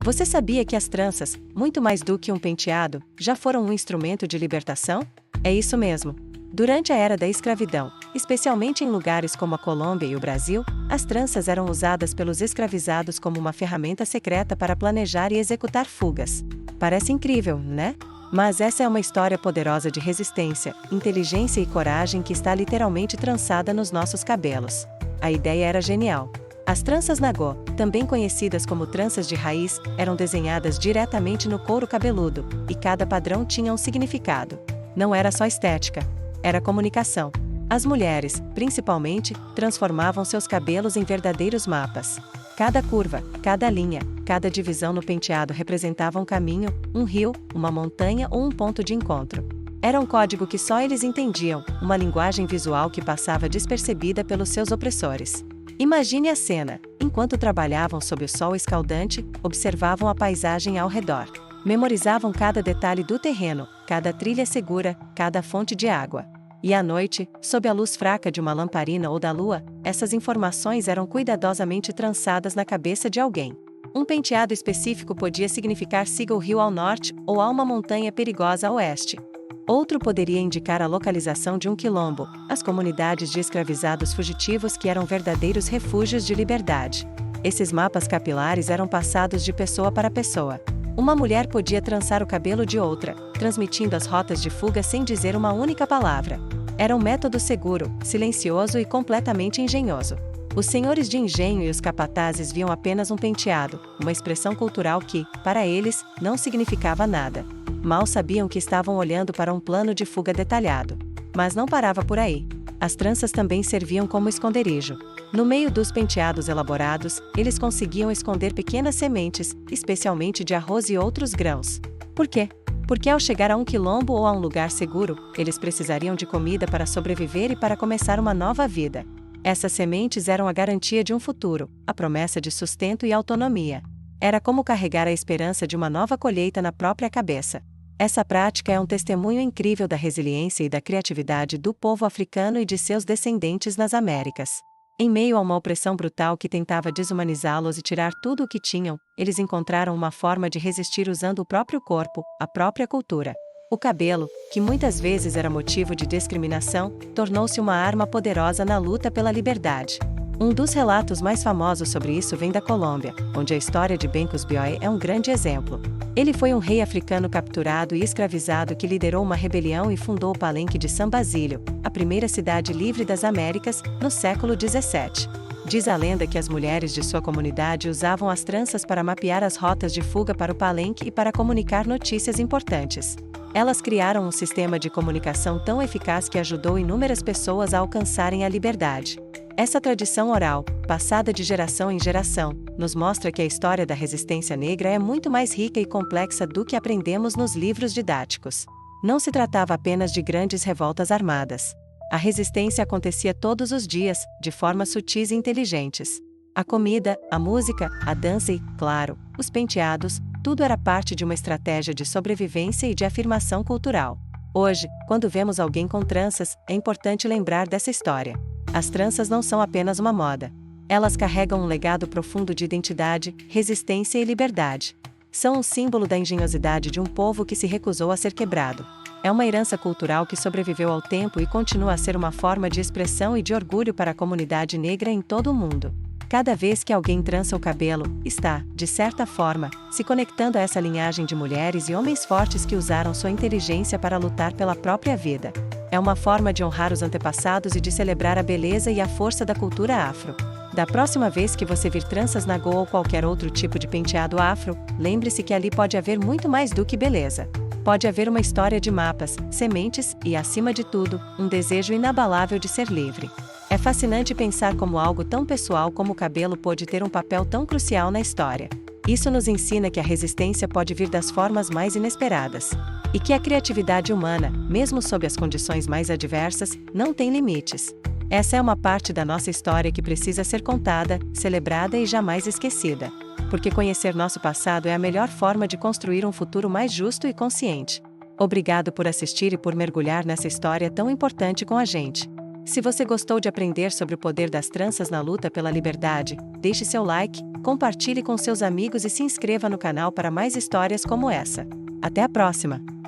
Você sabia que as tranças, muito mais do que um penteado, já foram um instrumento de libertação? É isso mesmo. Durante a era da escravidão, especialmente em lugares como a Colômbia e o Brasil, as tranças eram usadas pelos escravizados como uma ferramenta secreta para planejar e executar fugas. Parece incrível, né? Mas essa é uma história poderosa de resistência, inteligência e coragem que está literalmente trançada nos nossos cabelos. A ideia era genial. As tranças nagô, também conhecidas como tranças de raiz, eram desenhadas diretamente no couro cabeludo, e cada padrão tinha um significado. Não era só estética, era comunicação. As mulheres, principalmente, transformavam seus cabelos em verdadeiros mapas. Cada curva, cada linha, cada divisão no penteado representava um caminho, um rio, uma montanha ou um ponto de encontro. Era um código que só eles entendiam, uma linguagem visual que passava despercebida pelos seus opressores. Imagine a cena. Enquanto trabalhavam sob o sol escaldante, observavam a paisagem ao redor. Memorizavam cada detalhe do terreno, cada trilha segura, cada fonte de água. E à noite, sob a luz fraca de uma lamparina ou da lua, essas informações eram cuidadosamente trançadas na cabeça de alguém. Um penteado específico podia significar siga o rio ao norte ou há uma montanha perigosa a oeste. Outro poderia indicar a localização de um quilombo, as comunidades de escravizados fugitivos que eram verdadeiros refúgios de liberdade. Esses mapas capilares eram passados de pessoa para pessoa. Uma mulher podia trançar o cabelo de outra, transmitindo as rotas de fuga sem dizer uma única palavra. Era um método seguro, silencioso e completamente engenhoso. Os senhores de engenho e os capatazes viam apenas um penteado, uma expressão cultural que, para eles, não significava nada. Mal sabiam que estavam olhando para um plano de fuga detalhado. Mas não parava por aí. As tranças também serviam como esconderijo. No meio dos penteados elaborados, eles conseguiam esconder pequenas sementes, especialmente de arroz e outros grãos. Por quê? Porque ao chegar a um quilombo ou a um lugar seguro, eles precisariam de comida para sobreviver e para começar uma nova vida. Essas sementes eram a garantia de um futuro, a promessa de sustento e autonomia. Era como carregar a esperança de uma nova colheita na própria cabeça. Essa prática é um testemunho incrível da resiliência e da criatividade do povo africano e de seus descendentes nas Américas. Em meio a uma opressão brutal que tentava desumanizá-los e tirar tudo o que tinham, eles encontraram uma forma de resistir usando o próprio corpo, a própria cultura. O cabelo, que muitas vezes era motivo de discriminação, tornou-se uma arma poderosa na luta pela liberdade. Um dos relatos mais famosos sobre isso vem da Colômbia, onde a história de Bencos Bioy é um grande exemplo. Ele foi um rei africano capturado e escravizado que liderou uma rebelião e fundou o Palenque de San Basílio, a primeira cidade livre das Américas, no século XVII. Diz a lenda que as mulheres de sua comunidade usavam as tranças para mapear as rotas de fuga para o palenque e para comunicar notícias importantes. Elas criaram um sistema de comunicação tão eficaz que ajudou inúmeras pessoas a alcançarem a liberdade. Essa tradição oral, passada de geração em geração, nos mostra que a história da resistência negra é muito mais rica e complexa do que aprendemos nos livros didáticos. Não se tratava apenas de grandes revoltas armadas. A resistência acontecia todos os dias, de formas sutis e inteligentes. A comida, a música, a dança e, claro, os penteados, tudo era parte de uma estratégia de sobrevivência e de afirmação cultural. Hoje, quando vemos alguém com tranças, é importante lembrar dessa história. As tranças não são apenas uma moda. Elas carregam um legado profundo de identidade, resistência e liberdade. São um símbolo da engenhosidade de um povo que se recusou a ser quebrado. É uma herança cultural que sobreviveu ao tempo e continua a ser uma forma de expressão e de orgulho para a comunidade negra em todo o mundo. Cada vez que alguém trança o cabelo, está, de certa forma, se conectando a essa linhagem de mulheres e homens fortes que usaram sua inteligência para lutar pela própria vida. É uma forma de honrar os antepassados e de celebrar a beleza e a força da cultura afro. Da próxima vez que você vir tranças nagô ou qualquer outro tipo de penteado afro, lembre-se que ali pode haver muito mais do que beleza. Pode haver uma história de mapas, sementes e, acima de tudo, um desejo inabalável de ser livre. É fascinante pensar como algo tão pessoal como o cabelo pode ter um papel tão crucial na história. Isso nos ensina que a resistência pode vir das formas mais inesperadas. E que a criatividade humana, mesmo sob as condições mais adversas, não tem limites. Essa é uma parte da nossa história que precisa ser contada, celebrada e jamais esquecida. Porque conhecer nosso passado é a melhor forma de construir um futuro mais justo e consciente. Obrigado por assistir e por mergulhar nessa história tão importante com a gente. Se você gostou de aprender sobre o poder das tranças na luta pela liberdade, deixe seu like, compartilhe com seus amigos e se inscreva no canal para mais histórias como essa. Até a próxima!